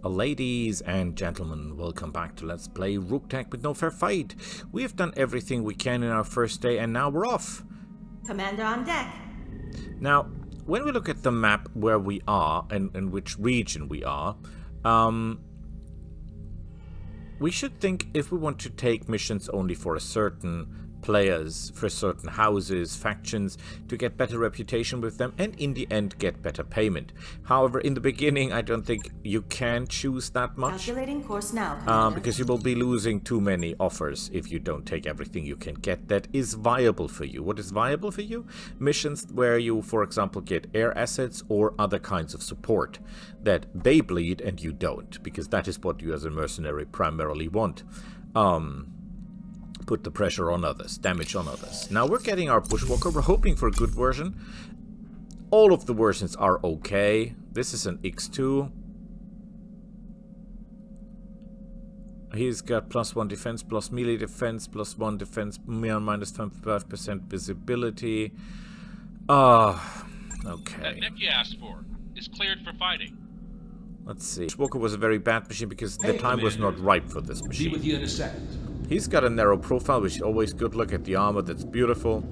Ladies and gentlemen, welcome back to Let's Play Roguetech with no fair fight. We have done everything we can in our first day and now we're off. Commander on deck. Now, when we look at the map where we are and which region we are, we should think if we want to take missions only for a certain players, for certain houses, factions, to get better reputation with them and in the end get better payment. However, in the beginning I don't think you can choose that much. Calculating course now, because you will be losing too many offers if you don't take everything you can get that is viable for you. What is viable for you? Missions where you, for example, get air assets or other kinds of support that they bleed and you don't, because that is what you as a mercenary primarily want. Put the pressure on others, damage on others. Now we're getting our Bushwalker, we're hoping for a good version. All of the versions are okay. This is an X2. He's got +1 defense, plus melee defense, +1 defense, minus 25% visibility. Okay. That mech you asked for is cleared for fighting. Let's see. Bushwalker was a very bad machine because the time was not ripe for this machine. Be with you in a second. He's got a narrow profile, which is always good. Look at the armor, that's beautiful.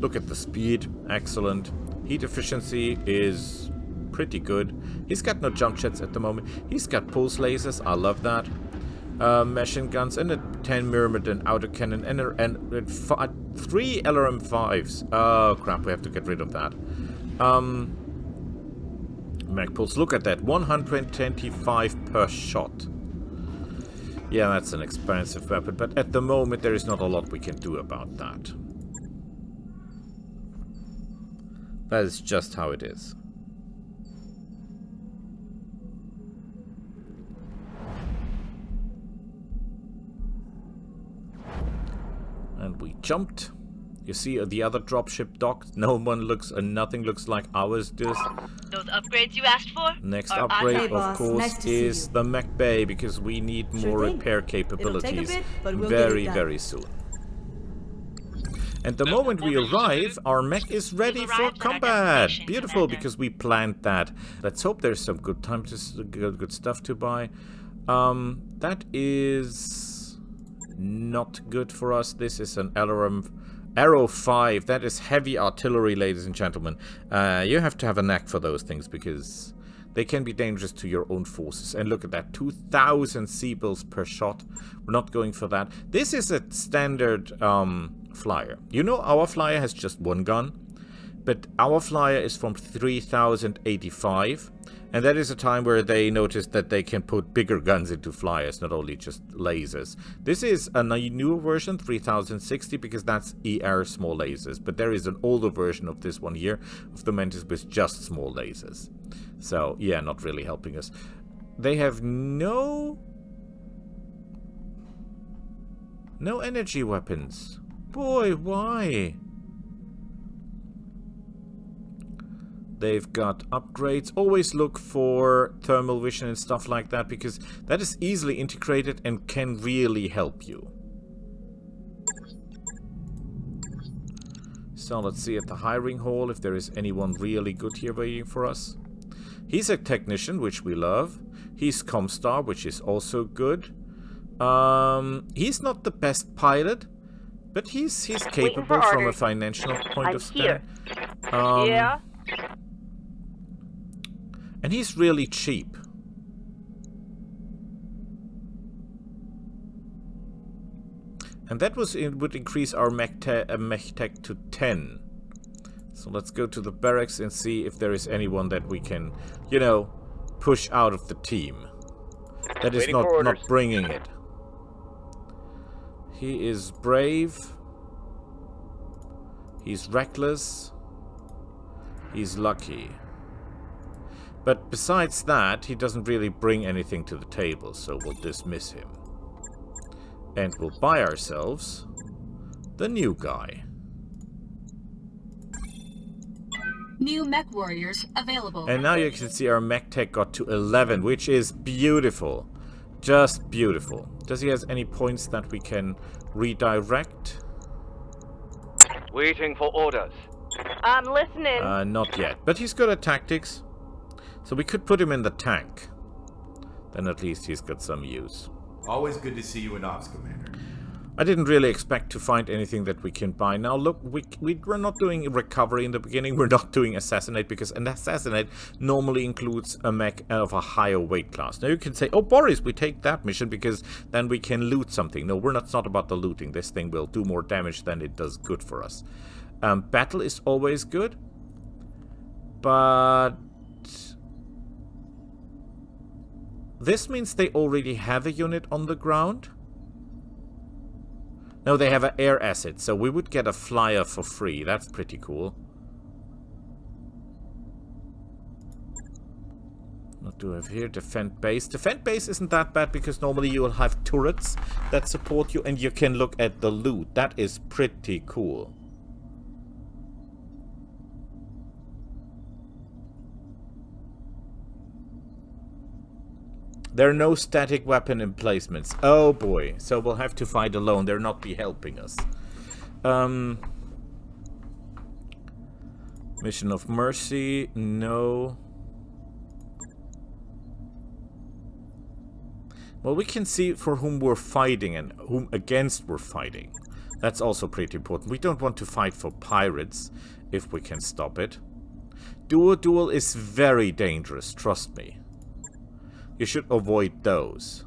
Look at the speed, excellent. Heat efficiency is pretty good. He's got no jump jets at the moment. He's got pulse lasers, I love that. Machine guns and a 10mm and autocannon and 3 LRM5s. Oh crap, we have to get rid of that. Mag pulse, look at that, 125 per shot. Yeah, that's an expensive weapon, but at the moment there is not a lot we can do about that. That is just how it is. And we jumped. You see the other dropship docked. No one looks and nothing looks like ours does. Those upgrades you asked for? Next are upgrade, boss. of course, Nice to is see the mech bay, because we need more thing. repair capabilities It'll take a bit, but we'll get it done. very soon. And the moment we arrive, our mech is ready for arrived at our combat. destination, Beautiful, Commander. because we planned that. Let's hope there's some good time to good stuff to buy. That is not good for us. This is an Arrow 5. That is heavy artillery, ladies and gentlemen. You have to have a knack for those things because they can be dangerous to your own forces. And look at that, 2,000 Seabills per shot. We're not going for that. This is a standard flyer. You know, our flyer has just one gun, but our flyer is from 3085. And that is a time where they noticed that they can put bigger guns into flyers, not only just lasers. This is a newer version, 3060, because that's ER small lasers. But there is an older version of this one here, of the Mantis with just small lasers. So, yeah, not really helping us. They have no energy weapons. Boy, why? They've got upgrades. Always look for thermal vision and stuff like that, because that is easily integrated and can really help you. So let's see at the hiring hall if there is anyone really good here waiting for us. He's a technician, which we love. He's Comstar, which is also good. He's not the best pilot, but he's capable from a financial point of stand. Yeah? And he's really cheap. And that would increase our mech tech to 10. So let's go to the barracks and see if there is anyone that we can, you know, push out of the team. That is not bringing it. He is brave. He's reckless. He's lucky. But besides that, he doesn't really bring anything to the table, so we'll dismiss him. And we'll buy ourselves the new guy. New mech warriors available. And now you can see our mech tech got to 11, which is beautiful. Just beautiful. Does he have any points that we can redirect? Waiting for orders. I'm listening. Not yet. But he's good at tactics. So we could put him in the tank. then at least he's got some use. Always good to see you in ops, Commander. I didn't really expect to find anything that we can buy. Now look, we're not doing recovery in the beginning. We're not doing assassinate, because an assassinate normally includes a mech of a higher weight class. Now you can say, oh Boris, we take that mission because then we can loot something. No, it's not about the looting. This thing will do more damage than it does good for us. Battle is always good, but this means they already have a unit on the ground. No, they have an air asset, so we would get a flyer for free. That's pretty cool. What do we have here? Defend base. Defend base isn't that bad, because normally you will have turrets that support you and you can look at the loot. That is pretty cool. There are no static weapon emplacements. Oh boy. So we'll have to fight alone. They'll not be helping us. Mission of Mercy. No. Well, we can see for whom we're fighting and whom against we're fighting. That's also pretty important. We don't want to fight for pirates if we can stop it. Dual is very dangerous, trust me. You should avoid those.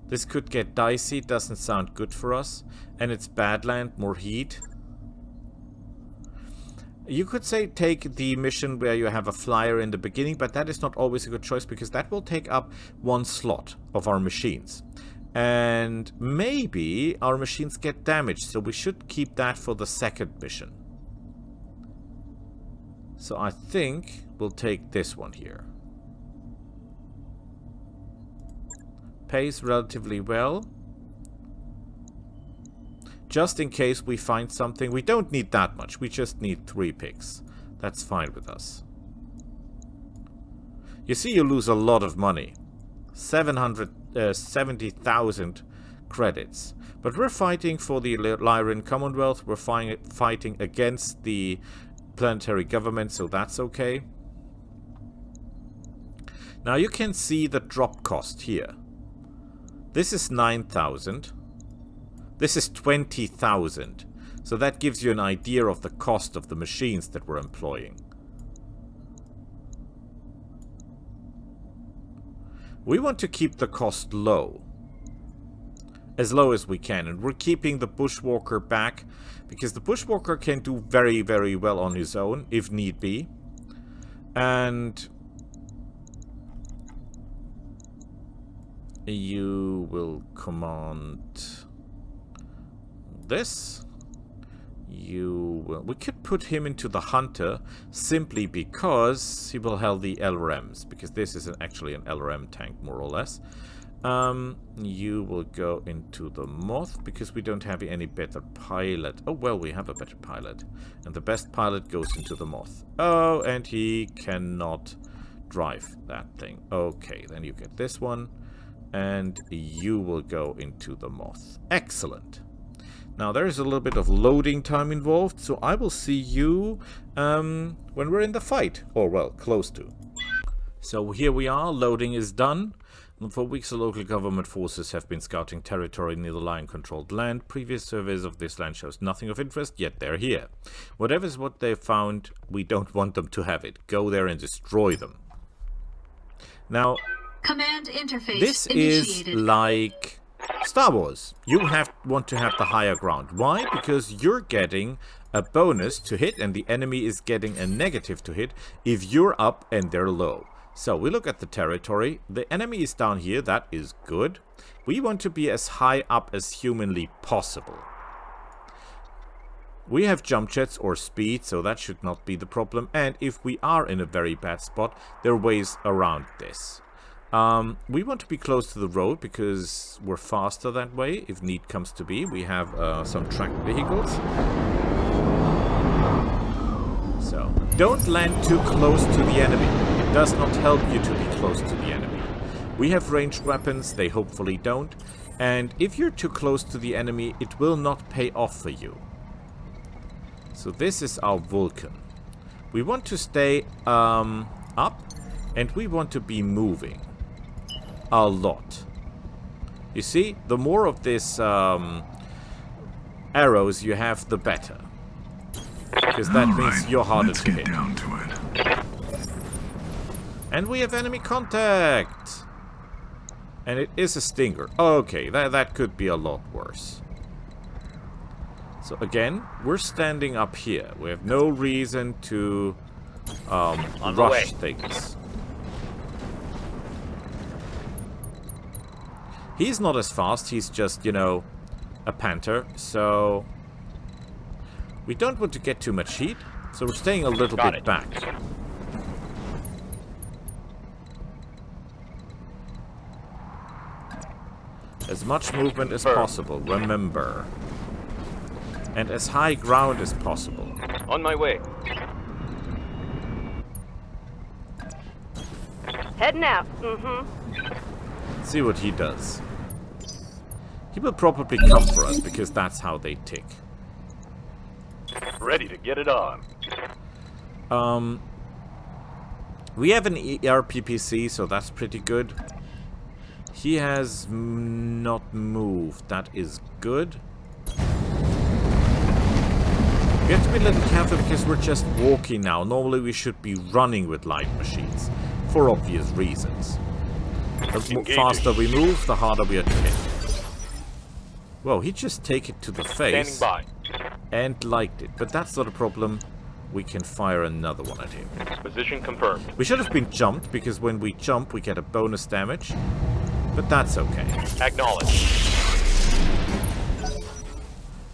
This could get dicey, doesn't sound good for us. And it's Badland, more heat. You could say take the mission where you have a flyer in the beginning, but that is not always a good choice, because that will take up one slot of our machines. And maybe our machines get damaged, so we should keep that for the second mission. So I think we'll take this one here. Pays relatively well. Just in case we find something. We don't need that much. We just need 3 picks. That's fine with us. You see, you lose a lot of money. 770,000 credits. But we're fighting for the Lyran Commonwealth. We're fighting against the planetary government, so that's okay. Now you can see the drop cost here. This is 9,000. This is 20,000. So that gives you an idea of the cost of the machines that we're employing. We want to keep the cost low. As low as we can. And we're keeping the Bushwalker back, because the Bushwalker can do very, very well on his own, if need be. And you will command this. You will... We could put him into the Hunter, simply because he will have the LRMs, because this is actually an LRM tank, more or less. You will go into the Moth, because we don't have any better pilot. Oh, well, we have a better pilot. And the best pilot goes into the Moth. Oh, and he cannot drive that thing. Okay, then you get this one. And you will go into the Moth. Excellent. Now, there is a little bit of loading time involved, so I will see you when we're in the fight. Or, well, close to. So here we are. Loading is done. For weeks, the local government forces have been scouting territory near the Lion-controlled land. Previous surveys of this land shows nothing of interest, yet they're here. Whatever is what they found, we don't want them to have it. Go there and destroy them. Now, Command interface this initiated. is like Star Wars. You want to have the higher ground. Why? Because you're getting a bonus to hit, and the enemy is getting a negative to hit if you're up and they're low. So we look at the territory. The enemy is down here. That is good. We want to be as high up as humanly possible. We have jump jets or speed, so that should not be the problem. And if we are in a very bad spot, there are ways around this. We want to be close to the road because we're faster that way, if need comes to be. We have some tracked vehicles. So, don't land too close to the enemy. It does not help you to be close to the enemy. We have ranged weapons, they hopefully don't. And if you're too close to the enemy, it will not pay off for you. So this is our Vulcan. We want to stay up And we want to be moving. A lot. You see, the more of this arrows you have, the better. Because that means you're harder to hit. Down to it. And we have enemy contact! And it is a stinger. Okay, that could be a lot worse. So again, we're standing up here. We have no reason to rush things. He's not as fast, he's just, you know, a panther, so we don't want to get too much heat, so we're staying a little bit back. As much movement as possible, remember. And as high ground as possible. On my way. Heading out. See what he does. He will probably come for us, because that's how they tick. Ready to get it on. We have an ERPPC, so that's pretty good. He has not moved. That is good. We have to be a little careful because we're just walking now. Normally we should be running with light machines. For obvious reasons. The faster we move, the harder we are to hit. Whoa, he just take it to the face. Standing by. And liked it. But that's not a problem. We can fire another one at him. Position confirmed. We should have been jumped, because when we jump we get a bonus damage. But that's okay. Acknowledge.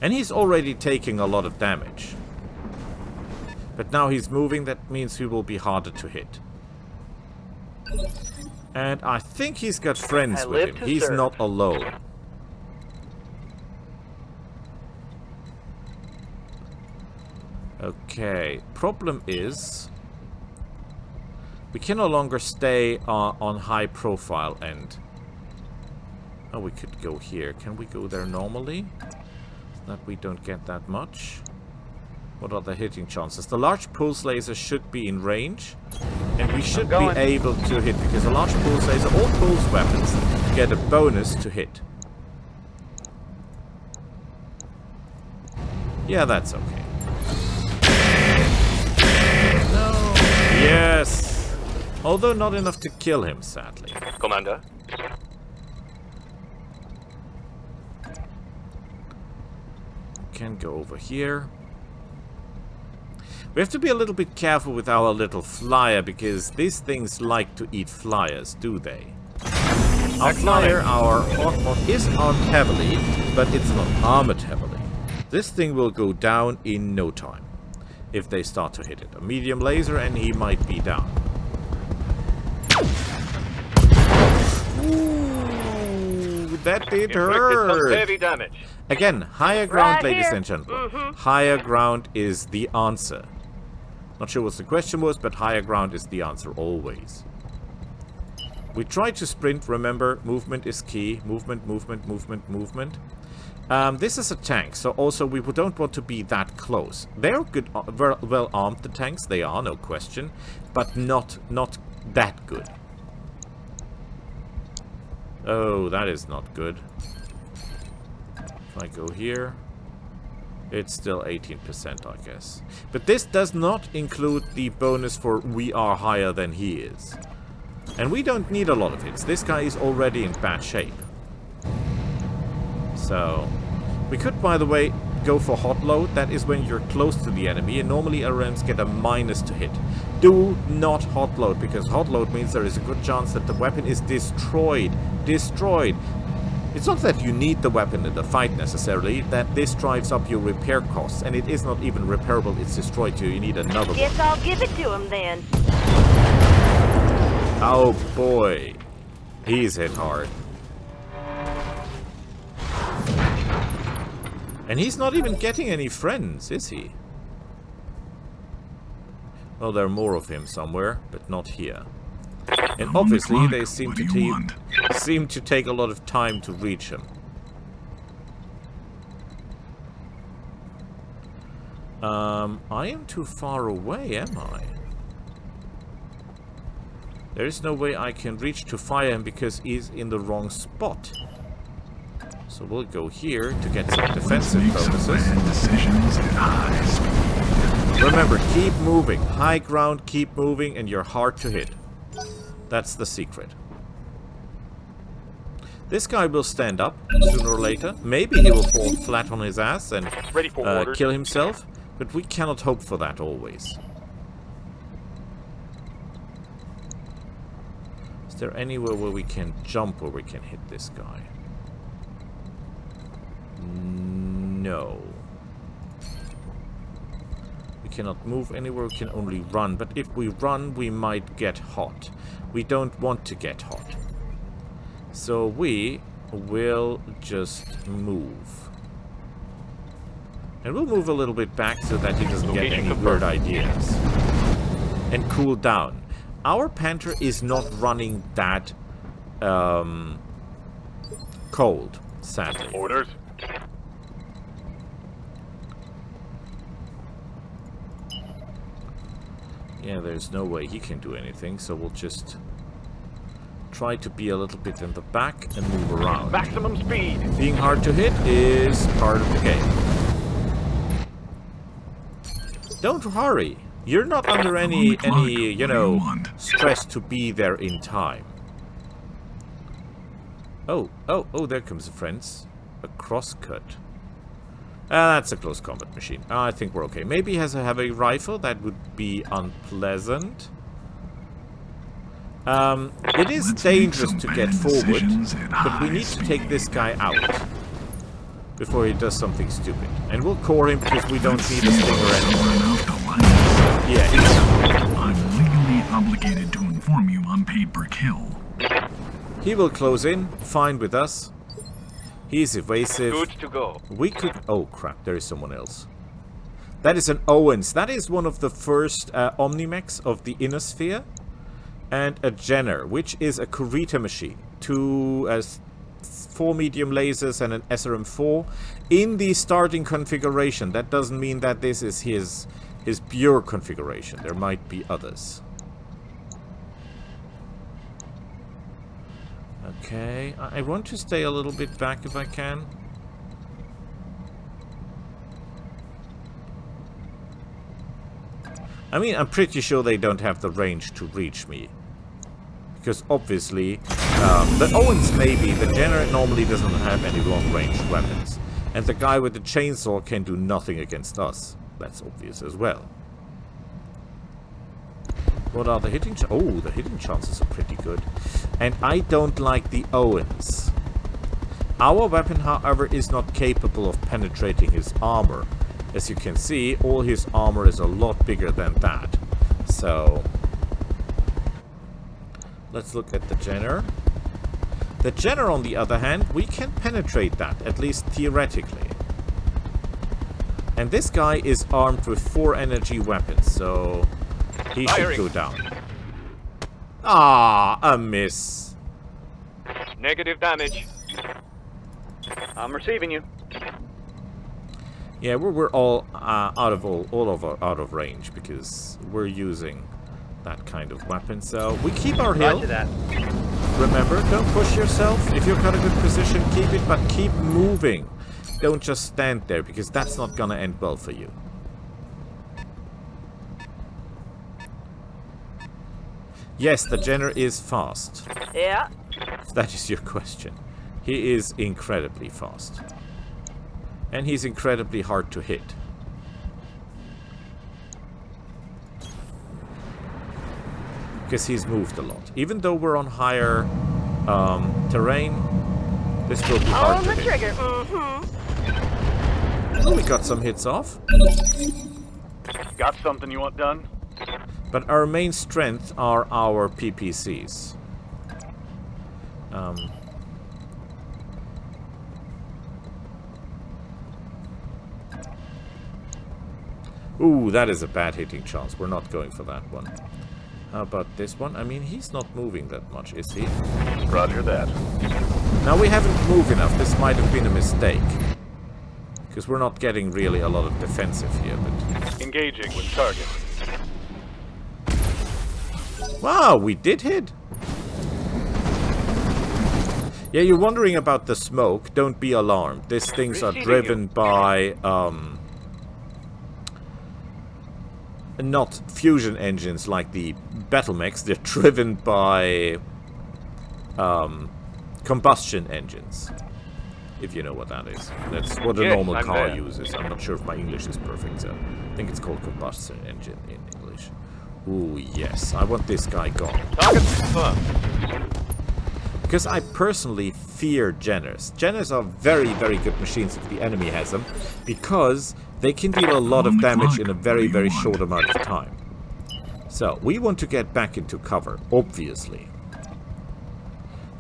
And he's already taking a lot of damage. But now he's moving, that means he will be harder to hit. And I think he's got friends with him. He's not alone. Okay, problem is we can no longer stay on high profile and... Oh, we could go here. Can we go there normally? That we don't get that much. What are the hitting chances? The large pulse laser should be in range. And we should be able to hit, because a large pulse laser, all pulse weapons, get a bonus to hit. Yeah, that's okay. No. Yes! Although not enough to kill him, sadly. Commander. Can go over here. We have to be a little bit careful with our little flyer, because these things like to eat flyers, do they? Our flyer, our is armed heavily, but it's not armored heavily. This thing will go down in no time if they start to hit it. A medium laser and he might be down. Ooh, that did hurt. Some heavy damage. Again, higher ground, Right ladies here. and gentlemen. Higher ground is the answer. Not sure what the question was, but higher ground is the answer always. We try to sprint, remember, movement is key. Movement, movement, movement, movement. This is a tank, so also we don't want to be that close. They're good, well armed, the tanks, they are, no question. But not that good. Oh, that is not good. If I go here, it's still 18%, I guess. But this does not include the bonus for we are higher than he is. And we don't need a lot of hits. This guy is already in bad shape. So, we could, by the way, go for hot load. That is when you're close to the enemy, and normally LRMs get a minus to hit. Do not hot load, because hot load means there is a good chance that the weapon is destroyed. Destroyed. It's not that you need the weapon in the fight necessarily, that this drives up your repair costs, and it is not even repairable, it's destroyed, so you need another Guess one. I'll give it to him then. Oh boy. He's hit hard. And he's not even getting any friends, is he? Well, there are more of him somewhere, but not here. And obviously they seem to take a lot of time to reach him. I am too far away, am I? There is no way I can reach to fire him because he's in the wrong spot. So we'll go here to get some defensive bonuses. Remember, keep moving. High ground, keep moving, and you're hard to hit. That's the secret. This guy will stand up sooner or later. Maybe he will fall flat on his ass and kill himself. But we cannot hope for that always. Is there anywhere where we can jump or we can hit this guy? No. We cannot move anywhere, we can only run. But if we run, we might get hot. We don't want to get hot. So we will just move. And we'll move a little bit back so that he doesn't get any weird ideas. And cool down. Our Panther is not running that cold, sadly. Orders. Yeah, there's no way he can do anything, so we'll just try to be a little bit in the back and move around. Maximum speed. Being hard to hit is part of the game. Don't hurry. You're not under any you know, stress to be there in time. Oh, there comes a friends. A crosscut. That's a close combat machine. I think we're okay. Maybe he has a heavy rifle. That would be unpleasant. It is dangerous to get forward, but we need to take this guy out before he does something stupid. And we'll core him because we don't need a stinger anymore. Yeah, I'm legally obligated to inform you I'm paid per kill. He will close in, fine with us. He's evasive. Good to go. We could... Oh, crap, there is someone else. That is an Owens. That is one of the first Omnimex of the Inner Sphere. And a Jenner, which is a Kurita machine. 4 medium lasers and an SRM-4 in the starting configuration. That doesn't mean that this is his pure configuration. There might be others. Okay, I want to stay a little bit back if I can. I mean, I'm pretty sure they don't have the range to reach me. Because obviously, the Owens maybe, the Jenner normally doesn't have any long-range weapons. And the guy with the chainsaw can do nothing against us. That's obvious as well. What are the hitting chances? Oh, the hitting chances are pretty good. And I don't like the Owens. Our weapon, however, is not capable of penetrating his armor. As you can see, all his armor is a lot bigger than that. So... let's look at the Jenner. The Jenner, on the other hand, we can penetrate that, at least theoretically. And this guy is armed with 4 energy weapons, so he should go down. Ah, a miss. Negative damage. I'm receiving you. Yeah, we're all out of range because we're using that kind of weapon. So we keep our hill. Roger that. Remember, don't push yourself. If you've got a good position, keep it, but keep moving. Don't just stand there, because that's not gonna end well for you. Yes, the Jenner is fast. Yeah. If that is your question. He is incredibly fast. And he's incredibly hard to hit. Because he's moved a lot. Even though we're on higher terrain, this will be hard On to the hit. trigger. Mm-hmm. Oh, we got some hits off. Got something you want done? But our main strength are our PPCs. Ooh, that is a bad hitting chance. We're not going for that one. How about this one? I mean, he's not moving that much, is he? Roger that. Now, we haven't moved enough. This might have been a mistake. Because we're not getting really a lot of defensive here, but... Engaging with target. Wow, we did hit! Yeah, you're wondering about the smoke. Don't be alarmed. These things are driven by not fusion engines like the Battlemechs. They're driven by combustion engines. If you know what that is. That's what a normal car uses. I'm not sure if my English is perfect, so I think it's called combustion engine in English. Ooh, yes. I want this guy gone. Target confirmed. Because I personally fear Jenners. Jenners are very, very good machines if the enemy has them, because they can deal a lot of damage in a very, very short amount of time. So, we want to get back into cover, obviously.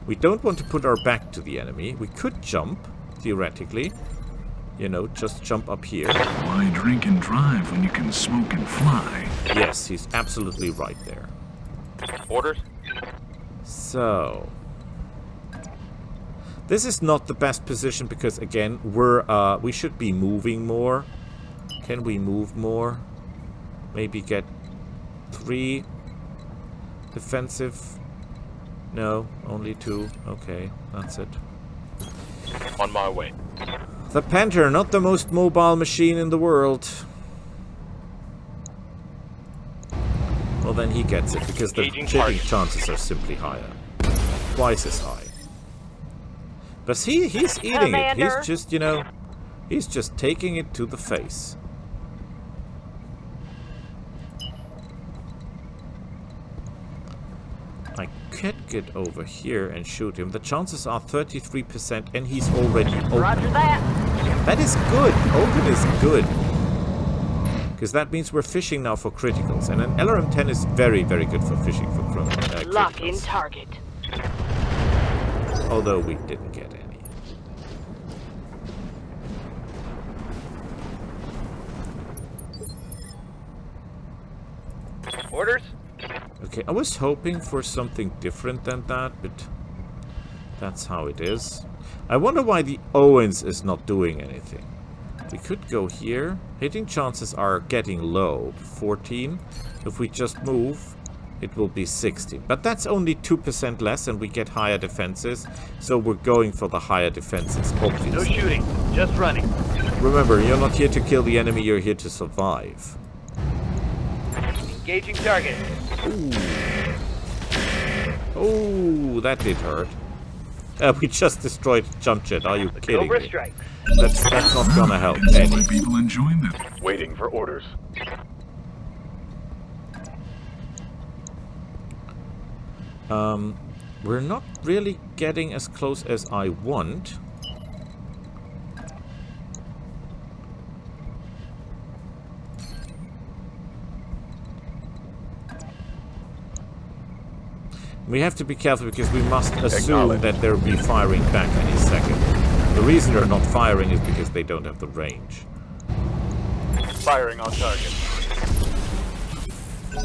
We don't want to put our back to the enemy. We could jump, theoretically. You know, just jump up here. Why drink and drive when you can smoke and fly? Yes, he's absolutely right there. Orders? So... this is not the best position because, again, we should be moving more. Can we move more? Maybe get 3 defensive... no, only 2. Okay, that's it. On my way. The Panther, not the most mobile machine in the world. Well, then he gets it, because the hitting chances are simply higher. Twice as high. But he's eating it. He's just, you know, he's just taking it to the face. I could get over here and shoot him. The chances are 33% and he's already open. Roger that. That is good. Open is good. Because that means we're fishing now for criticals. And an LRM-10 is very, very good for fishing for criticals. Lock in target. Although we didn't get any. Orders? Okay, I was hoping for something different than that, but that's how it is. I wonder why the Owens is not doing anything. We could go here. Hitting chances are getting low. 14. If we just move, it will be 16. But that's only 2% less and we get higher defenses. So we're going for the higher defenses, obviously. No shooting, just running. Remember, you're not here to kill the enemy, you're here to survive. Engaging target. Ooh. Oh, that did hurt. We just destroyed jump jet. Are you kidding Cobra me? strike. That's not gonna help That's any. why people enjoy them. Waiting for orders. We're not really getting as close as I want. We have to be careful because we must assume that they'll be firing back any second. The reason they're not firing is because they don't have the range. Firing on target.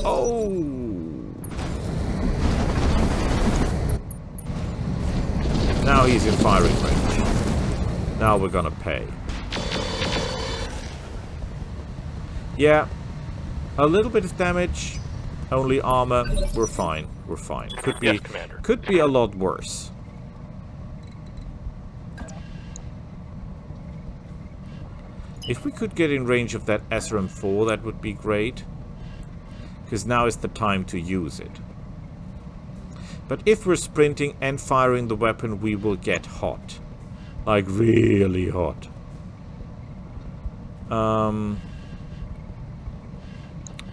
Oh! Now he's in firing range. Now we're gonna pay. Yeah. A little bit of damage. Only armor. We're fine. We're fine. Could be, Yes, Commander. could be a lot worse. If we could get in range of that SRM-4, that would be great. Because now is the time to use it. But if we're sprinting and firing the weapon, we will get hot. Like, really hot.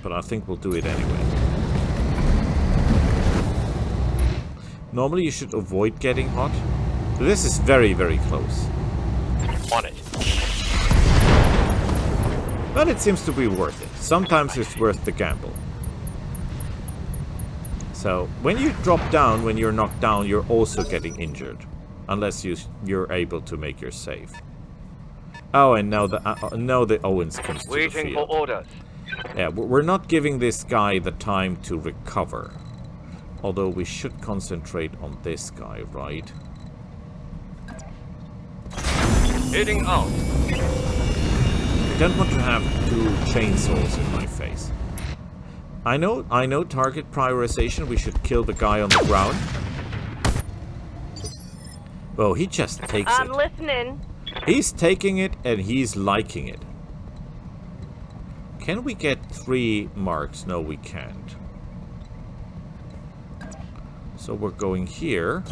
But I think we'll do it anyway. Normally you should avoid getting hot. But this is very, very close. On it. But it seems to be worth it. Sometimes it's worth the gamble. So, when you drop down, when you're knocked down, you're also getting injured. Unless you're able to make your save. Oh, and now the Owens comes to the Waiting for field. orders. Yeah, we're not giving this guy the time to recover. Although we should concentrate on this guy, right? Heading out. I don't want to have 2 chainsaws in my face. I know target prioritization, we should kill the guy on the ground. Oh, he just takes I'm it. listening. He's taking it and he's liking it. Can we get 3 marks? No, we can't. So we're going here.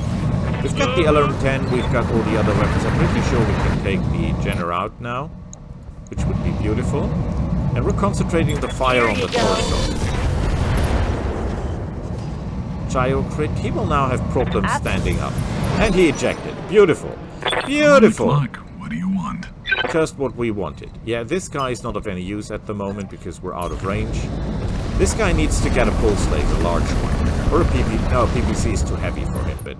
We've got the LRM-10, we've got all the other weapons. I'm pretty sure we can take the Jenner out now, which would be beautiful. And we're concentrating the fire on the torso. Gyro crit, he will now have problems standing up. And he ejected. Beautiful. Beautiful. Good luck. What do you want? Just what we wanted. Yeah, this guy is not of any use at the moment because we're out of range. This guy needs to get a pulse laser, a large one. Or a PP. No, PPC is too heavy for him, but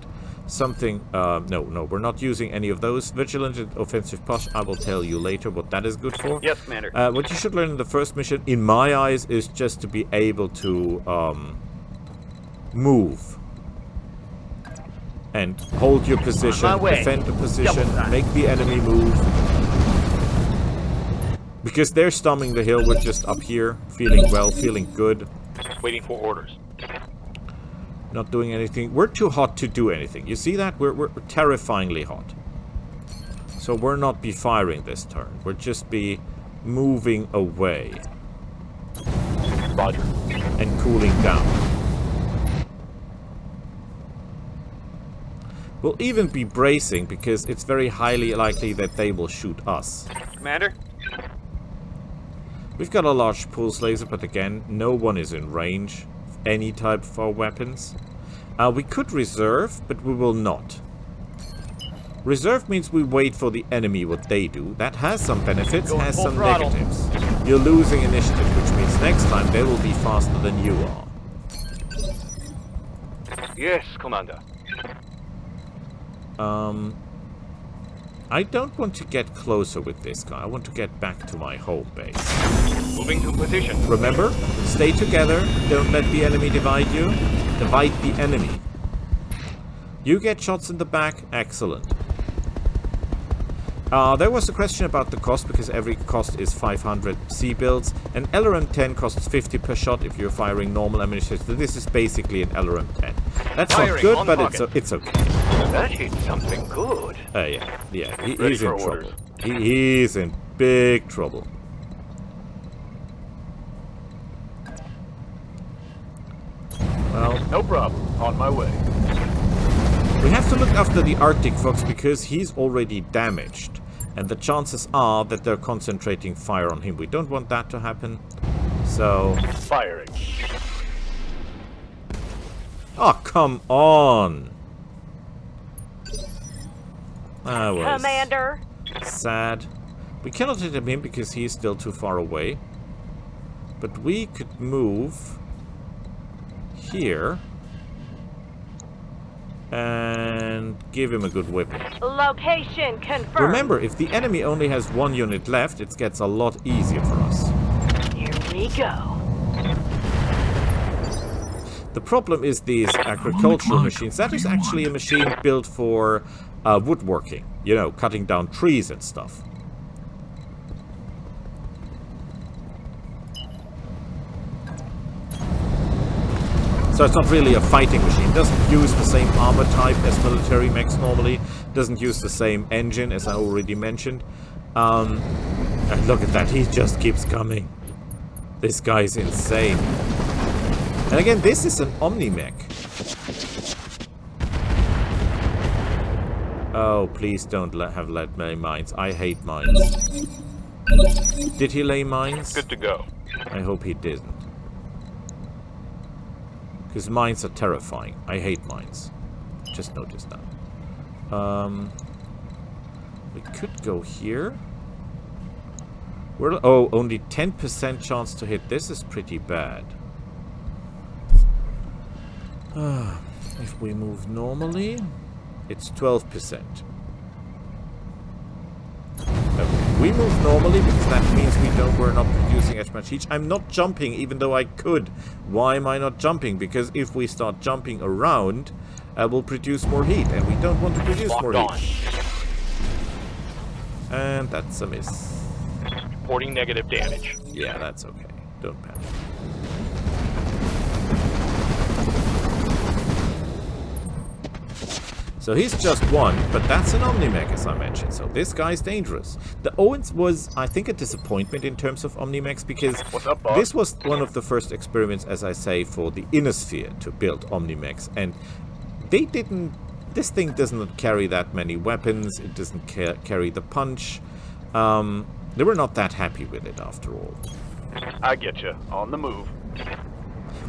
something... no, we're not using any of those. Vigilant and offensive push, I will tell you later what that is good for. Yes, Commander. What you should learn in the first mission, in my eyes, is just to be able to move. And hold your position, defend the position, make the enemy move. Because they're storming the hill, we're just up here, feeling well, feeling good. Waiting for orders. Not doing anything. We're too hot to do anything. You see that? We're terrifyingly hot. So we're not be firing this turn. We're just be moving away. Roger. And cooling down. We'll even be bracing because it's very highly likely that they will shoot us. Commander? We've got a large pulse laser, but again, no one is in range of any type of our weapons. We could reserve, but we will not. Reserve means we wait for the enemy, what they do. That has some benefits, has some negatives. You're losing initiative, which means next time they will be faster than you are. Yes, Commander. I don't want to get closer with this guy. I want to get back to my home base. Moving to position. Remember, stay together. Don't let the enemy divide you. Divide the enemy. You get shots in the back. Excellent. There was a question about the cost, because every cost is 500 C builds. An LRM-10 costs 50 per shot if you're firing normal ammunition. So this is basically an LRM-10. That's not good, but it's okay. That hit something good. Yeah, he's in trouble. He's in big trouble. Well, no problem. On my way. We have to look after the Arctic Fox because he's already damaged. And the chances are that they're concentrating fire on him. We don't want that to happen. So... Firing. Oh, come on! That was Commander. sad. We cannot hit him in because he's still too far away. But we could move here and give him a good whipping. Location confirmed. Remember, if the enemy only has 1 unit left, it gets a lot easier for us. Here we go. The problem is these agricultural machines. That is actually a machine built for woodworking. You know, cutting down trees and stuff. So it's not really a fighting machine. It doesn't use the same armor type as military mechs normally. Doesn't use the same engine, as I already mentioned. And look at that, he just keeps coming. This guy's insane. And again, this is an Omni-mech. Oh, please don't let lay mines. I hate mines. Did he lay mines? Good to go. I hope he didn't. Because mines are terrifying. I hate mines. Just noticed that. We could go here. Oh, only 10% chance to hit. This is pretty bad. If we move normally, it's 12%. We move normally because that means we're not producing as much heat. I'm not jumping even though I could. Why am I not jumping? Because if we start jumping around, we'll produce more heat, and we don't want to produce more heat. And that's a miss. Reporting negative damage. Yeah, that's okay. Don't panic. So he's just one, but that's an Omnimech, as I mentioned. So this guy's dangerous. The Owens was, I think, a disappointment in terms of Omnimechs, because What's up, boss? this was one of the first experiments, as I say, for the Inner Sphere to build Omnimechs. And they didn't... This thing doesn't carry that many weapons. It doesn't carry the punch. They were not that happy with it, after all. I get you. On the move.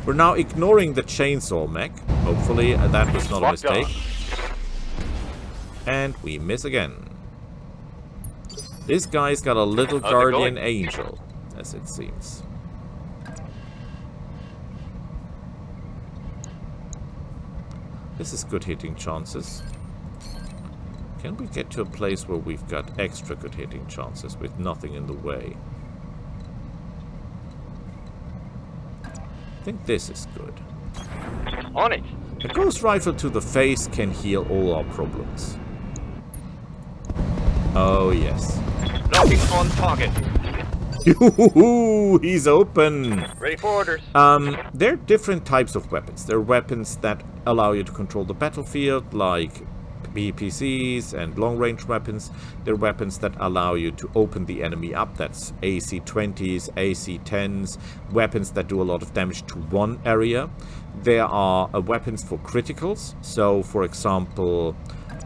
We're now ignoring the chainsaw mech. Hopefully that was not a Locked mistake. on. And we miss again. This guy's got a little How's it guardian going? angel, as it seems. This is good hitting chances. Can we get to a place where we've got extra good hitting chances with nothing in the way? I think this is good. On it. A ghost rifle to the face can heal all our problems. Oh, yes. Knocking on target. Yoo-hoo-hoo, he's open. Ready for orders. There are different types of weapons. There are weapons that allow you to control the battlefield, like BPCs and long-range weapons. There are weapons that allow you to open the enemy up. That's AC-20s, AC-10s, weapons that do a lot of damage to one area. There are weapons for criticals. So, for example,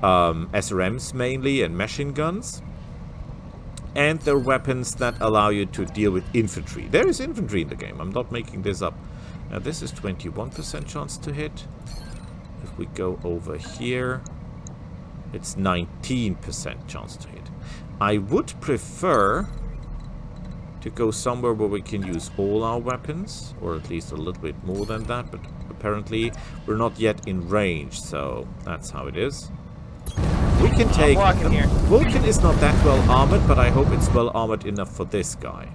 SRMs mainly and machine guns. And there are weapons that allow you to deal with infantry. There is infantry in the game. I'm not making this up. Now, this is 21% chance to hit. If we go over here, it's 19% chance to hit. I would prefer to go somewhere where we can use all our weapons, or at least a little bit more than that, but apparently we're not yet in range, so that's how it is. We can take... walking here. Vulcan is not that well armored, but I hope it's well armored enough for this guy.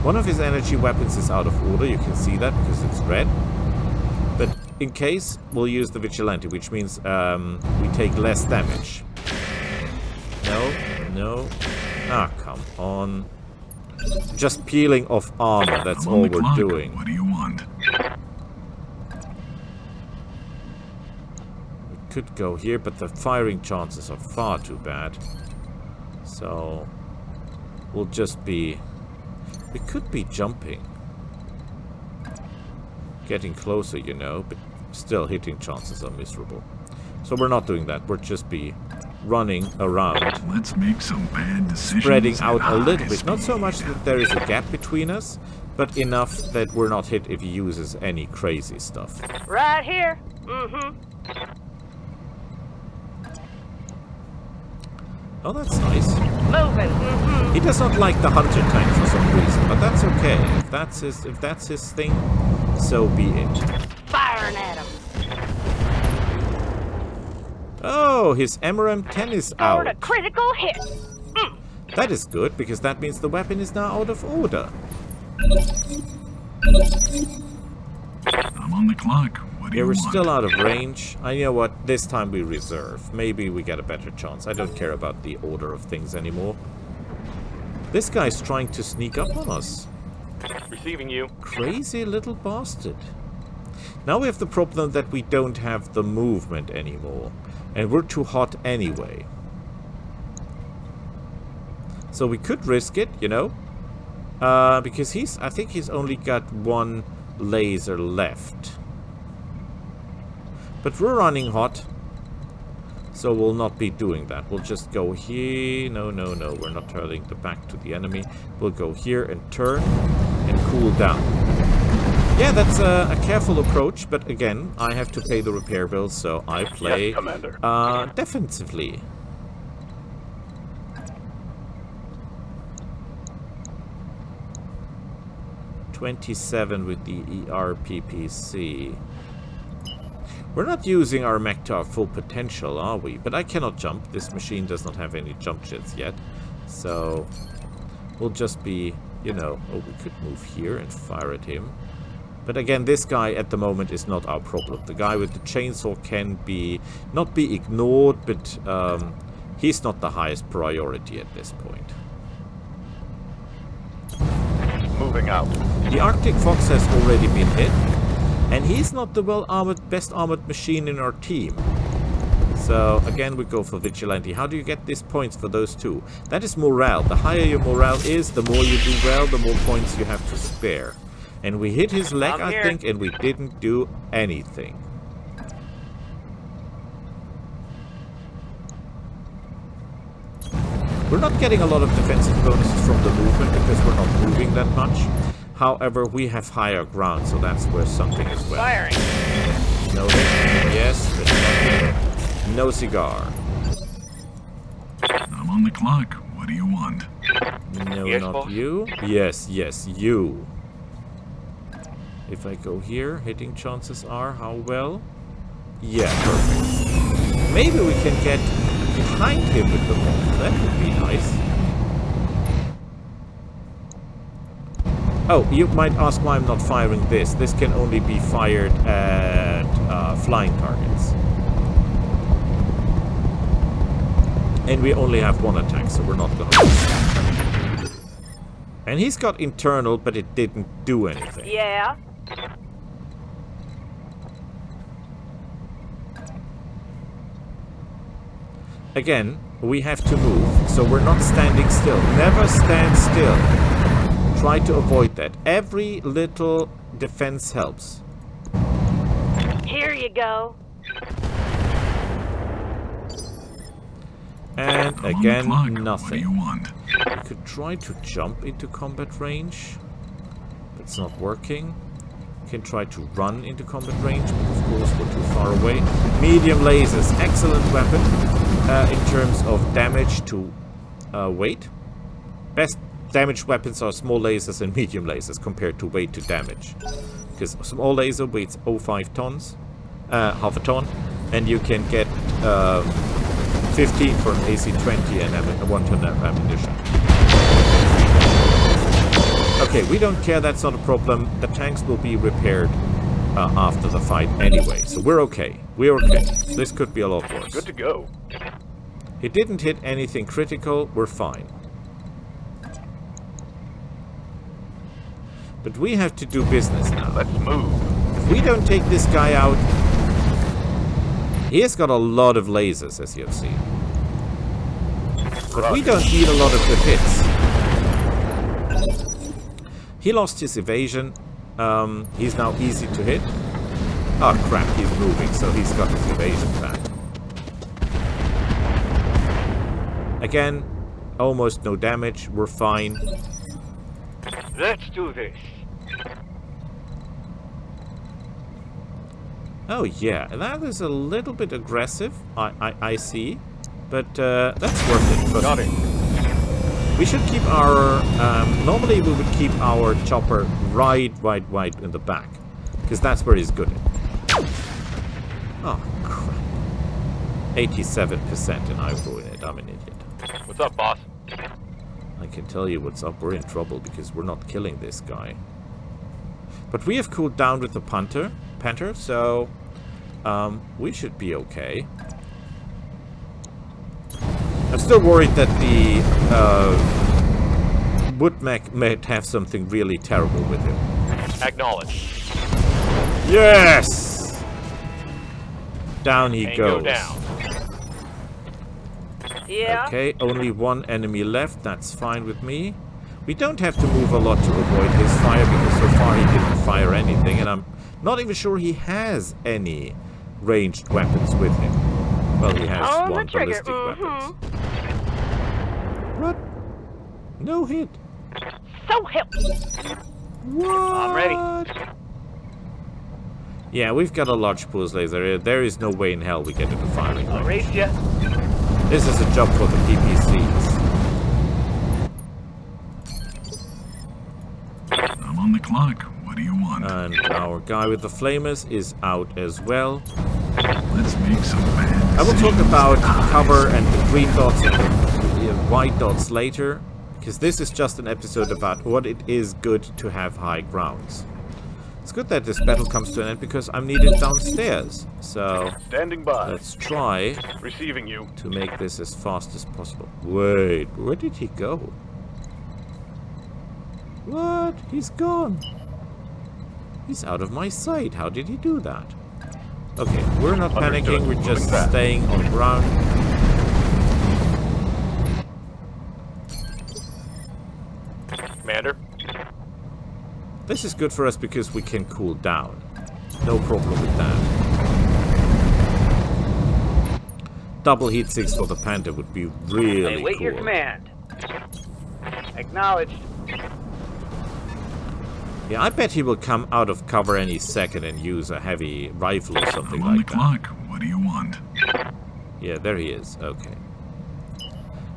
One of his energy weapons is out of order, you can see that because it's red. But in case, we'll use the Vigilante, which means we take less damage. No. Ah, come on. Just peeling off armor, that's I'm all on the we're clock. doing. What do you want? Could go here, but the firing chances are far too bad. So we'll just be... We could be jumping. Getting closer, you know, but still hitting chances are miserable. So we're not doing that. We're just be running around. Let's make some bad decisions. Spreading out at a little high bit. Not so speed. much that there is a gap between us, but enough that we're not hit if he uses any crazy stuff. Right here. Mm-hmm. Oh, that's nice. Moving. Mm-hmm. He does not like the hunter tank for some reason, but that's okay. If that's his thing, so be it. Firing at him. Oh, his MRM-10 is Scored a out. critical hit. That is good, because that means the weapon is now out of order. I'm on the clock. What do Yeah, you we're want? still out of range. You know what? This time we reserve. Maybe we get a better chance. I don't care about the order of things anymore. This guy's trying to sneak up on us. Receiving you. Crazy little bastard. Now we have the problem that we don't have the movement anymore. And we're too hot anyway. So we could risk it, you know. Because I think he's only got one laser left. But we're running hot. So we'll not be doing that. We'll just go here. No. We're not turning the back to the enemy. We'll go here and turn and cool down. Yeah, that's a careful approach. But again, I have to pay the repair bills. So I play Yes, Commander. defensively. .27 with the ERPPC. We're not using our mech to our full potential, are we? But I cannot jump. This machine does not have any jump jets yet. So we'll just be, you know... Oh, we could move here and fire at him. But again, this guy at the moment is not our problem. The guy with the chainsaw can be... not be ignored, but he's not the highest priority at this point. Moving out. The Arctic Fox has already been hit. And he's not the best armored machine in our team. So, again, we go for Vigilante. How do you get these points for those two? That is morale. The higher your morale is, the more you do well, the more points you have to spare. And we hit his leg, I think, and we didn't do anything. We're not getting a lot of defensive bonuses from the movement because we're not moving that much. However, we have higher ground, so that's worth something as well. Firing. No hit. Yes, but not hit. No cigar. I'm on the clock. What do you want? No, Yes, not boss? you. Yes, yes, you. If I go here, hitting chances are how well? Yeah, perfect. Maybe we can get behind him with the bomb. That would be nice. Oh, you might ask why I'm not firing this. This can only be fired at flying targets. And we only have one attack, so we're not gonna lose. And he's got internal, but it didn't do anything. Yeah. Again, we have to move, so we're not standing still. Never stand still. Try to avoid that. Every little defense helps. Here you go. And I'm on the again, clock. What do nothing. you want? We could try to jump into combat range. It's not working. We can try to run into combat range, but of course we're too far away. Medium lasers, excellent weapon in terms of damage to weight. Best damage weapons are small lasers and medium lasers compared to weight to damage. Because small laser weighs 0.5 tons, half a ton, and you can get 15 for an AC-20 and 1 ton of ammunition. Okay, we don't care, that's not a problem. The tanks will be repaired after the fight anyway, so we're okay. We're okay. This could be a lot worse. Good to go. It didn't hit anything critical, we're fine. But we have to do business now. Let's move. If we don't take this guy out... He has got a lot of lasers, as you have seen. But we don't need a lot of good hits. He lost his evasion. He's now easy to hit. Oh crap, he's moving, so he's got his evasion back. Again, almost no damage. We're fine. Let's do this. Oh yeah, that is a little bit aggressive, I see. But that's worth it. Got it. We should keep our... normally we would keep our chopper right in the back. Because that's where he's good at. Oh, crap. 87% and I ruin it. I'm an idiot. What's up, boss? I can tell you what's up. We're in trouble because we're not killing this guy. But we have cooled down with the Panther, so we should be okay. I'm still worried that the Woodmech might have something really terrible with him. Acknowledge. Yes! Down he Tango goes. down. Yeah. Okay, only one enemy left. That's fine with me. We don't have to move a lot to avoid his fire because so far he didn't fire anything, and I'm not even sure he has any ranged weapons with him. Well, he has On the one trigger, ballistic weapons. What? No hit. So help. What? I'm ready. Yeah, we've got a large pulse laser. There is no way in hell we get into firing I'll range. race ya. This is a job for the PPCs. I'm on the clock. What do you want? And our guy with the flamers is out as well. Let's make some bad I will talk decisions. about cover and the green dots and the white dots later, because this is just an episode about what it is good to have high grounds. It's good that this battle comes to an end because I'm needed downstairs. So Standing by. let's try Receiving you. to make this as fast as possible. Wait, where did he go? What? He's gone. He's out of my sight. How did he do that? Okay, we're not Understood. panicking. We're just Moving fast. staying on ground. Commander. This is good for us because we can cool down. No problem with that. Double heat sinks for the Panther would be really Await cool. your command. Acknowledged. Yeah, I bet he will come out of cover any second and use a heavy rifle or something I'm on the like that. clock. What do you want? Yeah, there he is. Okay.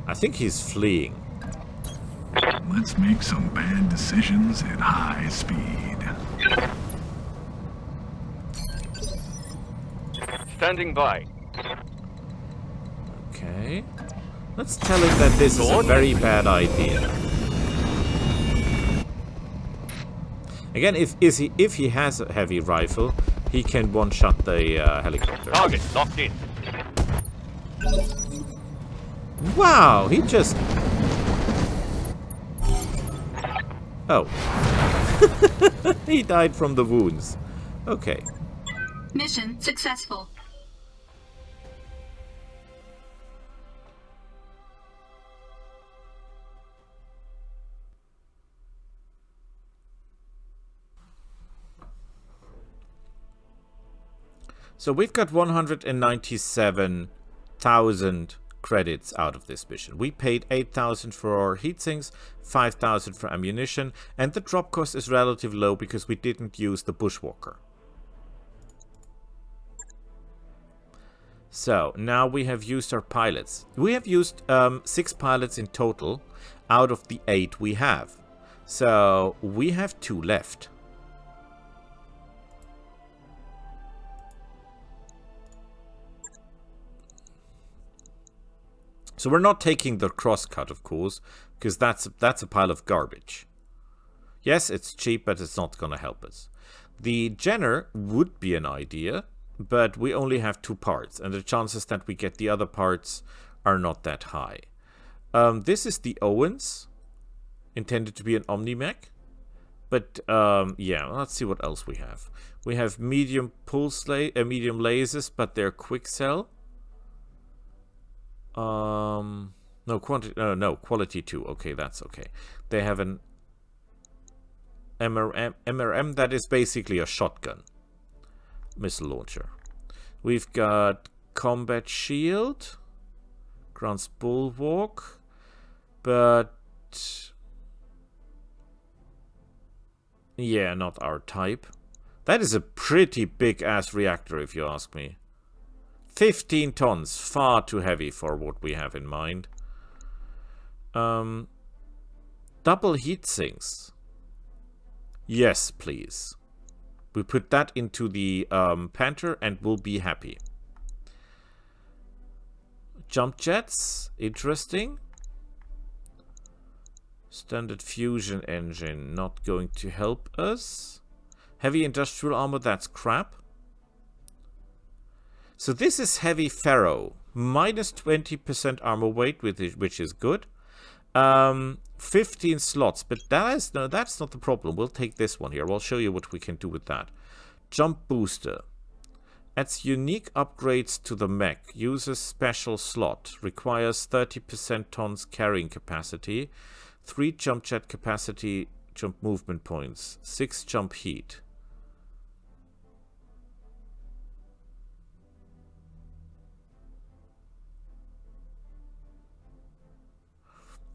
I think he's fleeing. Let's make some bad decisions at high speed. Standing by. Okay. Let's tell him that this is a very bad idea. Again, if he has a heavy rifle, he can one-shot the helicopter. Target locked in. Wow, he just... Oh. He died from the wounds. Okay. Mission successful. So we've got 197,000 credits out of this mission. We paid 8,000 for our heat sinks, 5,000 for ammunition, and the drop cost is relatively low because we didn't use the bushwalker. So now we have used our pilots. We have used 6 pilots in total out of the 8 we have. So we have 2 left. So we're not taking the crosscut, of course, because that's a pile of garbage. Yes, it's cheap, but it's not going to help us. The Jenner would be an idea, but we only have 2 parts, and the chances that we get the other parts are not that high. This is the Owens, intended to be an Omni-Mech. But, yeah, let's see what else we have. We have medium pulse medium lasers, but they're quick cell. No, quality 2. Okay, that's okay. They have an MRM that is basically a shotgun missile launcher. We've got combat shield, grants bulwark, but yeah, not our type. That is a pretty big ass reactor, if you ask me. 15 tons, far too heavy for what we have in mind. Double heat sinks. Yes, please. We put that into the Panther and we'll be happy. Jump jets, interesting. Standard fusion engine, not going to help us. Heavy industrial armor, that's crap. So this is heavy ferro, minus 20% armor weight, which is good. 15 slots, but that's not the problem. We'll take this one here. We'll show you what we can do with that. Jump booster. Adds unique upgrades to the mech. Uses special slot. Requires 30% tons carrying capacity. 3 jump jet capacity, jump movement points. 6 jump heat.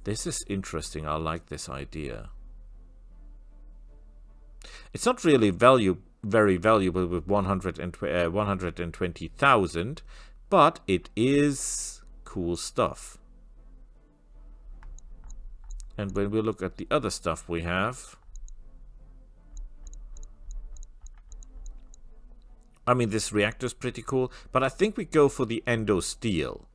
This is interesting. I like this idea. It's not really very valuable with 120,000, but it is cool stuff. And when we look at the other stuff we have, I mean, this reactor is pretty cool, but I think we go for the endo steel,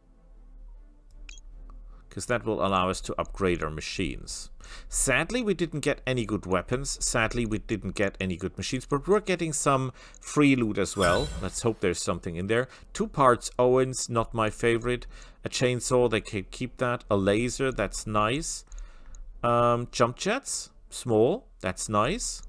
because that will allow us to upgrade our machines. Sadly, we didn't get any good weapons. Sadly, we didn't get any good machines, but we're getting some free loot as well. Let's hope there's something in there. 2 parts Owens, not my favorite. A chainsaw, they can keep that. A laser, that's nice. Jump jets, small, that's nice.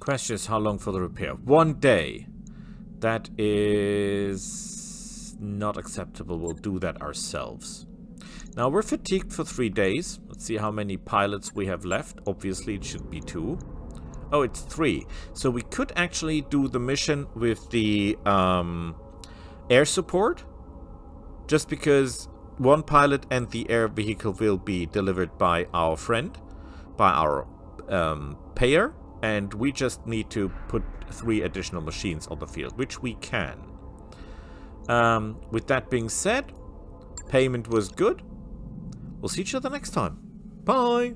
Question is how long for the repair? 1 day. That is not acceptable. We'll do that ourselves. Now we're fatigued for 3 days. Let's see how many pilots we have left. Obviously it should be 2. Oh, it's 3. So we could actually do the mission with the air support. Just because 1 pilot and the air vehicle will be delivered by our friend. By our payer. And we just need to put 3 additional machines on the field. Which we can. With that being said, payment was good. We'll see each other next time. Bye!